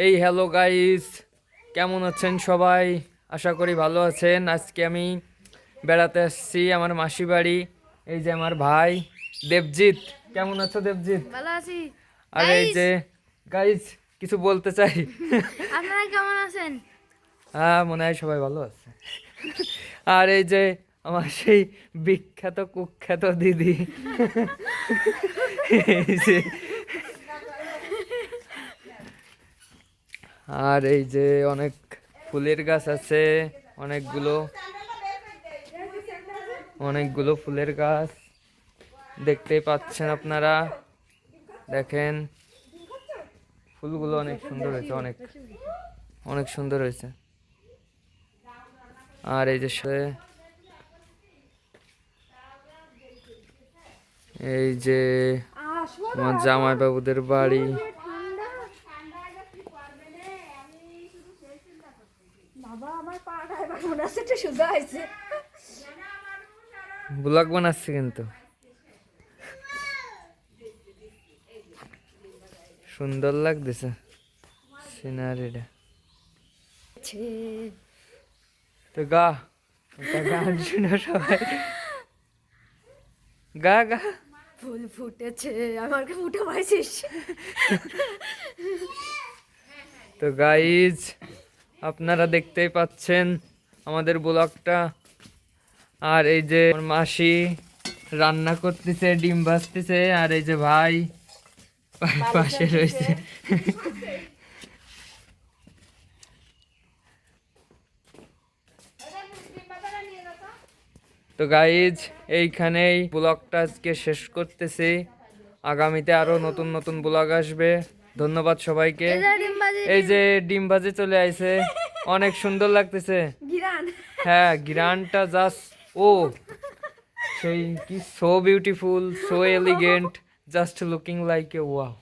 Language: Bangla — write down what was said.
এই হ্যালো গাইস, কেমন আছেন সবাই? আশা করি ভালো আছেন। আজকে আমি বেড়াতে আসছি আমার মাসি বাড়ি। এই যে আমার ভাই দেবজিৎ। কেমন আছো দেবজিৎ? ভালো আছি। আর এই গাইস, যে গাইস, কিছু বলতে চাই। আপনারা কেমন আছেন? হ্যাঁ, মনে হয় সবাই ভালো আছে। আর এই যে আমার সেই বিখ্যাত কুখ্যাত দিদি। এই যে, আর এই যে অনেক ফুলের গাছ আছে, অনেকগুলো অনেকগুলো ফুলের গাছ দেখতেই পাচ্ছেন আপনারা। দেখেন, ফুলগুলো অনেক সুন্দর হয়েছে, অনেক অনেক সুন্দর হয়েছে। আর এই যে এই যে আমার জামাই বাবুদের বাড়ি। বাবা, আমার পাটা এবার মনে হচ্ছে একটু সোজা হয়েছে। ব্লগ বানাচ্ছি কিন্তু সুন্দর লাগতেছে সিনারিটা। তো গা, একটা গান শুনো সবাই। গা গা। ফুল ফুটেছে, আমাকে ফুটে পাইছিস। তো গাইজ, আপনারা দেখতেই পাচ্ছেন আমাদের ব্লগটা। আর এই যে আমার মাসি রান্না করতেছে, ডিম ভাজতেছে। আর এই যে ভাই পাশে রয়েছে। তো গাইজ, এইখানেই ব্লগটা আজকে শেষ করতেছি। আগামীতে আরো নতুন নতুন ব্লগ আসবে। ধন্যবাদ সবাইকে। এই যে ডিম ভাজি চলে আইছে, অনেক সুন্দর লাগতেছে। গিরান। হ্যাঁ, গ্রানটা জাস্ট ও সেই কি, so beautiful, so elegant, just looking like a wow.